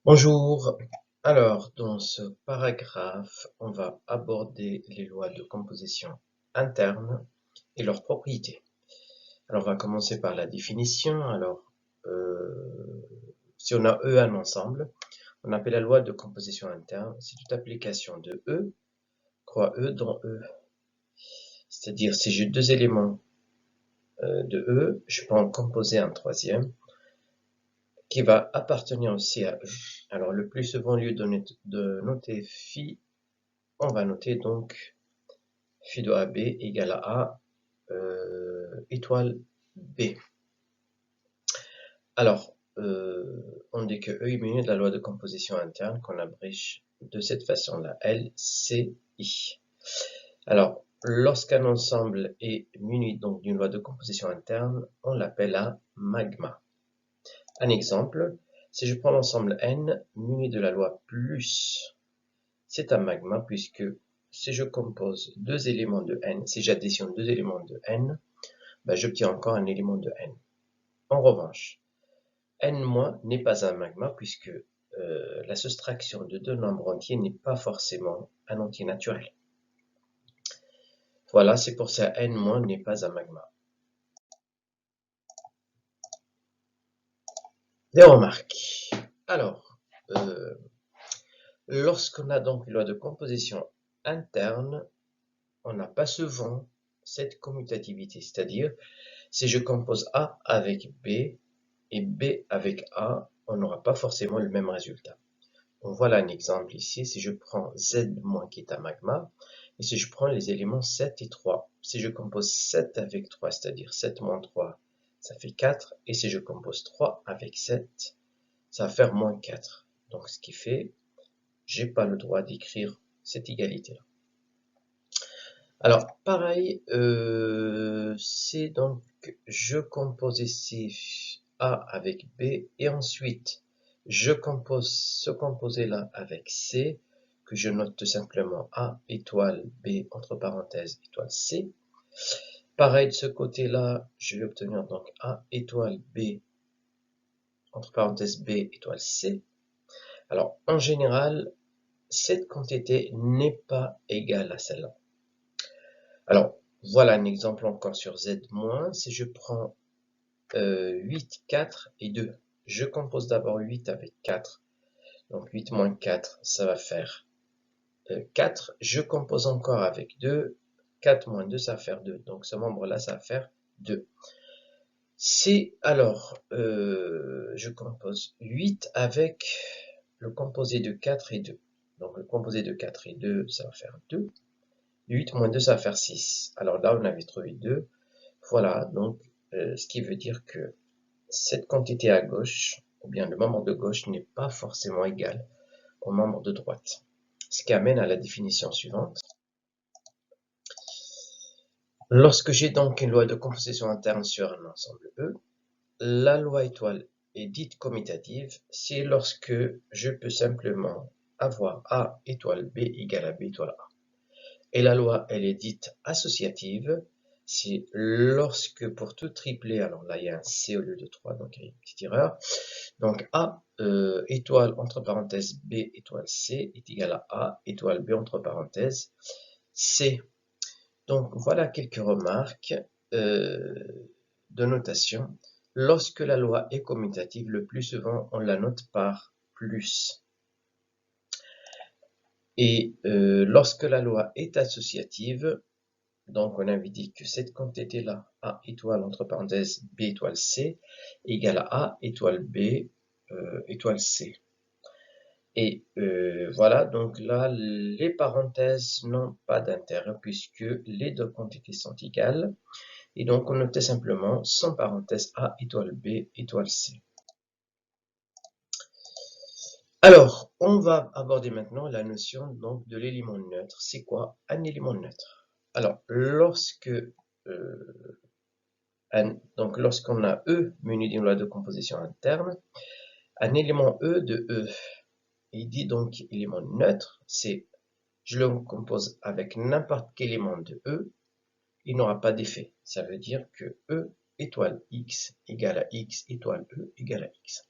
Bonjour. Alors, dans ce paragraphe, on va aborder les lois de composition interne et leurs propriétés. Alors, on va commencer par la définition. Alors, si on a E un ensemble, on appelle la loi de composition interne. C'est toute application de E, croix E dans E. C'est-à-dire, si j'ai deux éléments de E, je peux en composer un troisième qui va appartenir aussi à E. Alors, le plus souvent, au lieu de noter phi, on va noter donc phi de AB égale à A étoile B. Alors, on dit que E est muni de la loi de composition interne qu'on abrège de cette façon-là, LCI. Alors, lorsqu'un ensemble est muni donc d'une loi de composition interne, on l'appelle un magma. Un exemple, si je prends l'ensemble N muni de la loi plus, c'est un magma puisque si je compose deux éléments de N, si j'additionne deux éléments de N, ben, j'obtiens encore un élément de N. En revanche, N- n'est pas un magma puisque la soustraction de deux nombres entiers n'est pas forcément un entier naturel. Voilà, c'est pour ça N- n'est pas un magma. Des remarques. Alors, lorsqu'on a donc une loi de composition interne, on n'a pas souvent cette commutativité, c'est-à-dire si je compose A avec B et B avec A, on n'aura pas forcément le même résultat. Donc voilà un exemple ici, si je prends Z- qui est un magma, et si je prends les éléments 7 et 3, si je compose 7 avec 3, c'est-à-dire 7 moins 3, ça fait 4, et si je compose 3 avec 7, ça va faire moins 4. Donc ce qui fait, j'ai pas le droit d'écrire cette égalité-là. Alors, pareil, c'est donc, je compose ici A avec B, et ensuite, je compose ce composé-là avec C, que je note tout simplement A étoile B, entre parenthèses, étoile C. Pareil, de ce côté-là, je vais obtenir donc A étoile B, entre parenthèses B, étoile C. Alors, en général, cette quantité n'est pas égale à celle-là. Alors, voilà un exemple encore sur Z-. Si je prends 8, 4 et 2, je compose d'abord 8 avec 4. Donc 8 moins 4, ça va faire 4. Je compose encore avec 2. 4 moins 2, ça va faire 2. Donc ce membre-là, ça va faire 2. Si alors je compose 8 avec le composé de 4 et 2. Donc le composé de 4 et 2, ça va faire 2. 8 moins 2, ça va faire 6. Alors là, on avait trouvé 2. Voilà, donc ce qui veut dire que cette quantité à gauche, ou bien le membre de gauche, n'est pas forcément égal au membre de droite. Ce qui amène à la définition suivante. Lorsque j'ai donc une loi de composition interne sur un ensemble E, la loi étoile est dite commutative, c'est lorsque je peux simplement avoir A étoile B égale à B étoile A. Et la loi, elle est dite associative, c'est lorsque pour tout triplet, alors là il y a un C au lieu de 3, donc il y a une petite erreur, donc A étoile entre parenthèses B étoile C est égal à A étoile B entre parenthèses C. Donc voilà quelques remarques de notation. Lorsque la loi est commutative, le plus souvent on la note par plus. Et lorsque la loi est associative, donc on avait dit que cette quantité-là, A étoile entre parenthèses B étoile C, égale à A étoile B étoile C. Et voilà, donc là, les parenthèses n'ont pas d'intérêt puisque les deux quantités sont égales. Et donc, on notait simplement sans parenthèse A étoile B étoile C. Alors, on va aborder maintenant la notion donc, de l'élément neutre. C'est quoi un élément neutre? Alors, donc lorsqu'on a E muni d'une loi de composition interne, un élément E de E, il dit donc élément neutre, c'est je le compose avec n'importe quel élément de E, il n'aura pas d'effet. Ça veut dire que E étoile X égale à X étoile E égale à X.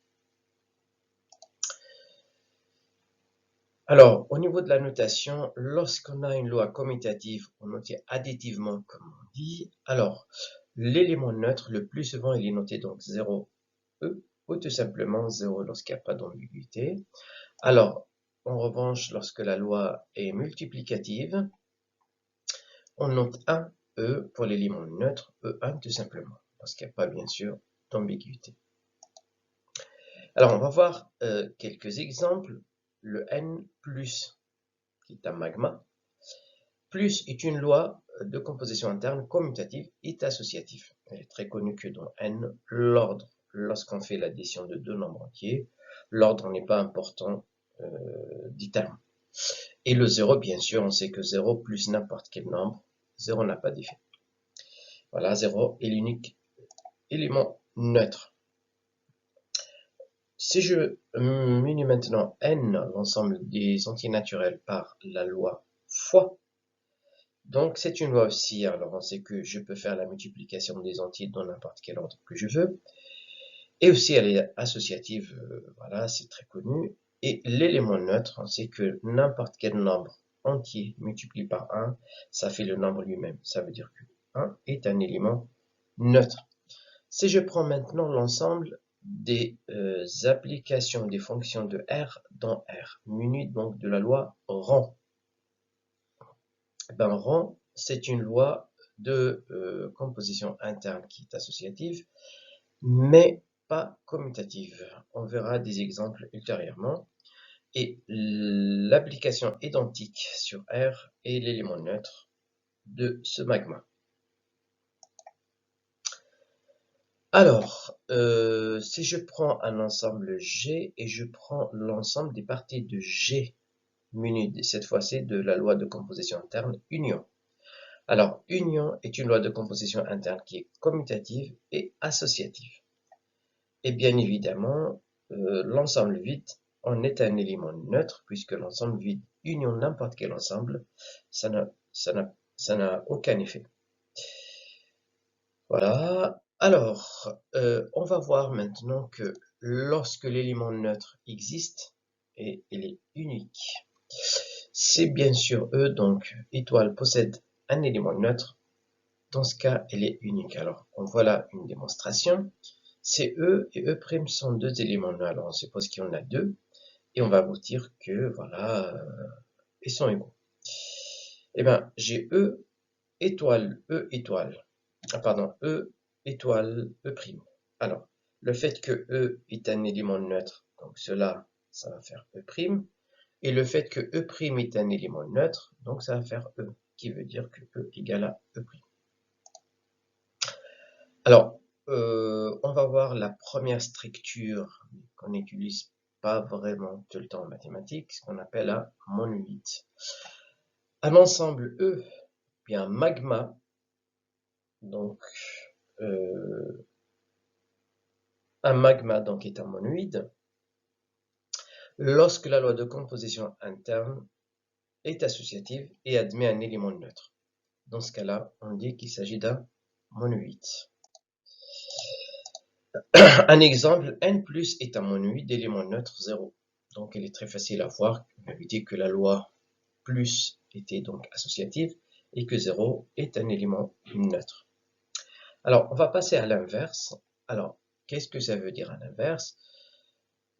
Alors, au niveau de la notation, lorsqu'on a une loi commutative ou notée additivement, comme on dit, alors, l'élément neutre, le plus souvent, il est noté donc 0, E, ou tout simplement 0 lorsqu'il n'y a pas d'ambiguïté. Alors, en revanche, lorsque la loi est multiplicative, on note 1 E pour l'élément neutre, E1 tout simplement, parce qu'il n'y a pas bien sûr d'ambiguïté. Alors on va voir quelques exemples. Le N+, qui est un magma, plus est une loi de composition interne commutative et associative. Elle est très connue que dans N, l'ordre, lorsqu'on fait l'addition de deux nombres entiers, l'ordre n'est pas important du terme. Et le 0, bien sûr, on sait que 0 plus n'importe quel nombre, 0 n'a pas d'effet. Voilà, 0 est l'unique élément neutre. Si je munis maintenant n, l'ensemble des entiers naturels, par la loi fois, donc c'est une loi aussi, alors on sait que je peux faire la multiplication des entiers dans n'importe quel ordre que je veux, et aussi elle est associative, voilà, c'est très connu, et l'élément neutre, on sait que n'importe quel nombre entier multiplié par 1, ça fait le nombre lui-même, ça veut dire que 1 est un élément neutre. Si je prends maintenant l'ensemble des applications des fonctions de R dans R, munies donc de la loi rang. Ben, rang, c'est une loi de composition interne qui est associative, mais pas commutative. On verra des exemples ultérieurement. Et l'application identique sur R est l'élément neutre de ce magma. Alors, si je prends un ensemble G et je prends l'ensemble des parties de G munies cette fois-ci de la loi de composition interne union. Alors, union est une loi de composition interne qui est commutative et associative. Et bien évidemment, l'ensemble vide en est un élément neutre puisque l'ensemble vide union n'importe quel ensemble, ça n'a aucun effet. Voilà. Alors, on va voir maintenant que lorsque l'élément neutre existe, et il est unique, c'est bien sûr E, donc étoile possède un élément neutre. Dans ce cas, elle est unique. Alors, on voit là une démonstration. C'est E et E' sont deux éléments neutres. Alors, on suppose qu'il y en a deux. Et on va vous dire que, voilà, ils sont égaux. Eh bien, j'ai E étoile, E étoile. Pardon, E étoile E'. Alors, le fait que E est un élément neutre, donc cela, ça va faire E'. Et le fait que E' est un élément neutre, donc ça va faire E, qui veut dire que E égale à E'. Alors, on va voir la première structure qu'on n'utilise pas vraiment tout le temps en mathématiques, ce qu'on appelle un monoïde. Un ensemble E, bien magma, donc un magma donc est un monoïde, lorsque la loi de composition interne est associative et admet un élément neutre. Dans ce cas-là, on dit qu'il s'agit d'un monoïde. Un exemple, n plus est un monoïde d'élément neutre 0. Donc il est très facile à voir. On avait dit que la loi plus était donc associative et que 0 est un élément neutre. Alors on va passer à l'inverse. Alors qu'est-ce que ça veut dire à l'inverse?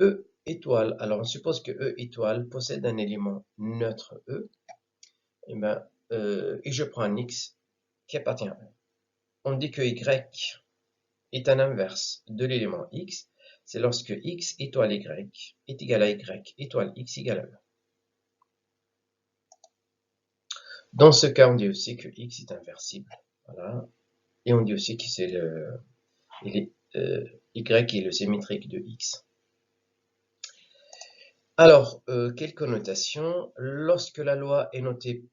E étoile. Alors on suppose que E étoile possède un élément neutre E. Et je prends un x qui appartient à E. On dit que y est un inverse de l'élément x, c'est lorsque x étoile y est égal à y étoile x égale à E. Dans ce cas, on dit aussi que x est inversible. Voilà. Et on dit aussi que c'est y est le symétrique de x. Alors, quelle connotation? Lorsque la loi est notée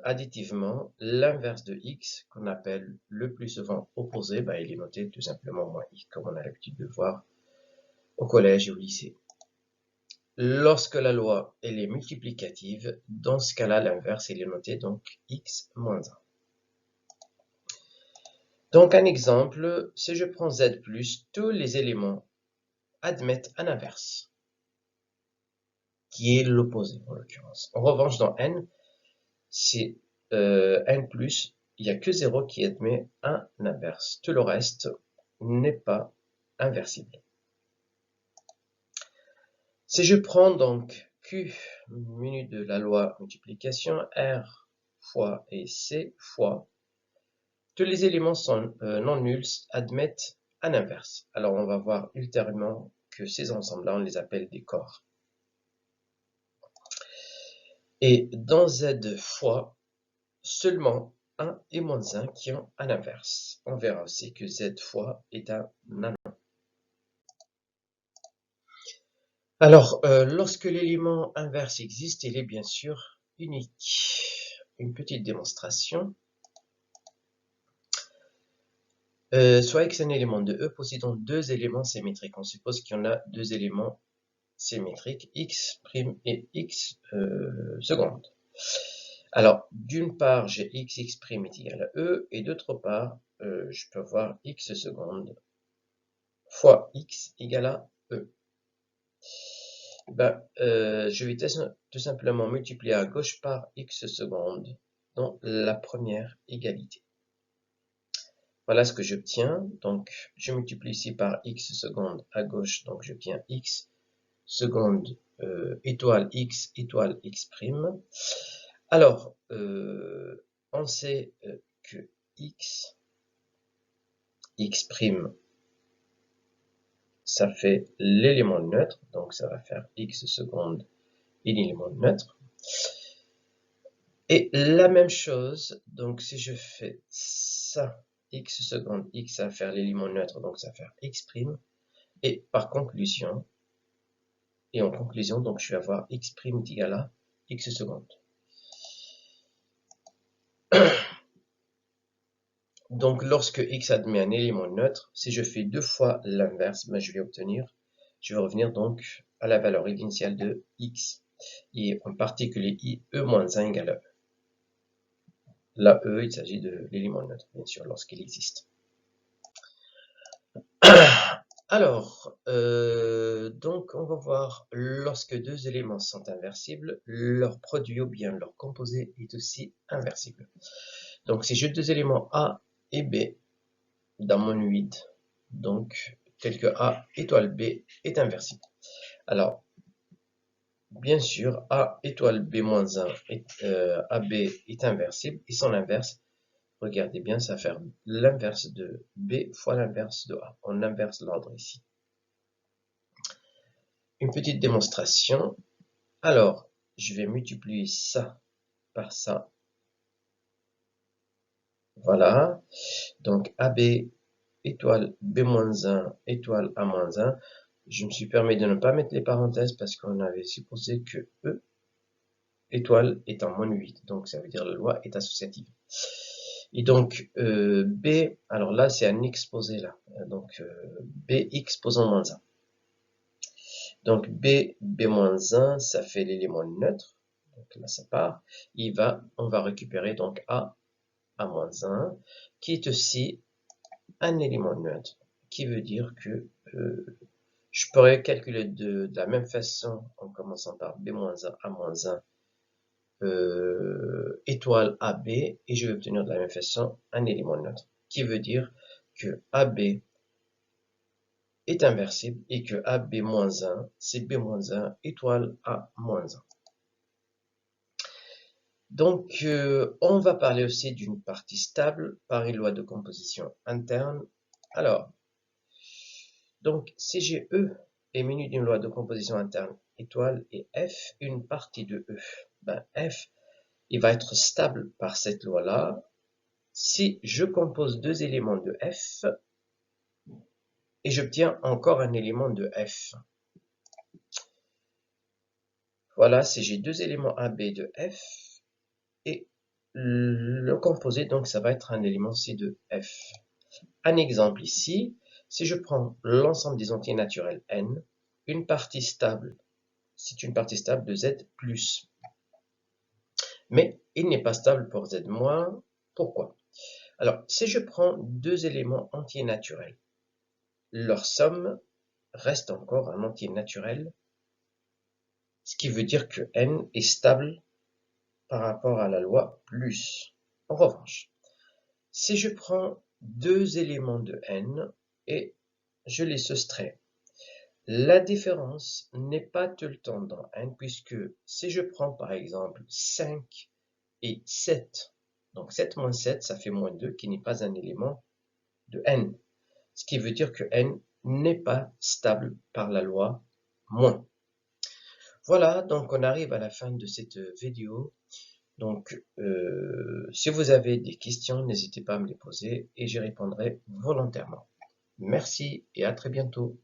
additivement, l'inverse de x, qu'on appelle le plus souvent opposé, il est noté tout simplement moins x, comme on a l'habitude de voir au collège et au lycée. Lorsque la loi elle est multiplicative, dans ce cas-là, l'inverse il est noté donc x moins 1. Donc un exemple, si je prends z+, tous les éléments admettent un inverse. qui est l'opposé en l'occurrence. En revanche, dans n, c'est n+, il n'y a que 0 qui admet un inverse. Tout le reste n'est pas inversible. Si je prends donc Q, menu de la loi multiplication, R fois et C fois, tous les éléments sont non nuls admettent un inverse. Alors on va voir ultérieurement que ces ensembles-là, on les appelle des corps. Et dans Z fois, seulement 1 et moins 1 qui ont un inverse. On verra aussi que Z fois est un nanon. Alors, lorsque l'élément inverse existe, il est bien sûr unique. Une petite démonstration. Soit X est un élément de E possédant deux éléments symétriques. On suppose qu'il y en a deux éléments symétriques, X' et X seconde. Alors, d'une part, j'ai X' est égal à E, et d'autre part, je peux avoir X seconde fois X égale à E. Je vais tout simplement multiplier à gauche par X seconde dans la première égalité. Voilà ce que j'obtiens. Donc, je multiplie ici par X seconde à gauche, donc j'obtiens X seconde étoile X prime. Alors, on sait que X prime, ça fait l'élément neutre, donc ça va faire X seconde et l'élément neutre. Et la même chose, donc si je fais ça, X seconde, X ça va faire l'élément neutre, donc ça va faire X prime. Et par conclusion, et en conclusion, donc je vais avoir X prime égal à X seconde. Donc, lorsque X admet un élément neutre, si je fais deux fois l'inverse, je vais revenir donc à la valeur initiale de X. Et en particulier, E-1 égale à E. Là, E, il s'agit de l'élément neutre, bien sûr, lorsqu'il existe. Alors, donc on va voir, lorsque deux éléments sont inversibles, leur produit ou bien leur composé est aussi inversible. Donc, si j'ai deux éléments A et B dans mon vide, donc tel que A étoile B est inversible. Alors, bien sûr, A étoile B moins 1 AB est inversible, et son inverse, regardez bien, ça va faire l'inverse de B fois l'inverse de A. On inverse l'ordre ici. Une petite démonstration. Alors, je vais multiplier ça par ça. Voilà. Donc, AB étoile B-1 étoile A-1. Je me suis permis de ne pas mettre les parenthèses parce qu'on avait supposé que E étoile est en moins 8. Donc, ça veut dire la loi est associative. Et donc, B, alors là, c'est un exposé là. Donc, BX posant moins 1. Donc, B-1, ça fait l'élément neutre. Donc là, ça part. On va récupérer donc A-1, qui est aussi un élément neutre, qui veut dire que je pourrais calculer de la même façon, en commençant par B-1, A-1, étoile AB, et je vais obtenir de la même façon un élément neutre, qui veut dire que AB est inversible et que AB-1, c'est B-1 étoile A-1. Donc, on va parler aussi d'une partie stable par une loi de composition interne. Alors, donc, CGE est menu d'une loi de composition interne étoile et F, une partie de E. F, il va être stable par cette loi-là si je compose deux éléments de F et j'obtiens encore un élément de F. Voilà, si j'ai deux éléments AB de F et le composé, donc ça va être un élément C de F. Un exemple ici, si je prends l'ensemble des entiers naturels n, une partie stable, c'est une partie stable de z plus. Mais il n'est pas stable pour z moins. Pourquoi? Alors, si je prends deux éléments entiers naturels, leur somme reste encore un entier naturel ce qui veut dire que n est stable par rapport à la loi plus. En revanche, si je prends deux éléments de n et je les soustrais, la différence n'est pas tout le temps dans n, puisque si je prends par exemple 5 et 7, donc 7 moins 7, ça fait moins 2, qui n'est pas un élément de n, ce qui veut dire que n n'est pas stable par la loi moins. Voilà, donc on arrive à la fin de cette vidéo. Donc, si vous avez des questions, n'hésitez pas à me les poser et j'y répondrai volontairement. Merci et à très bientôt.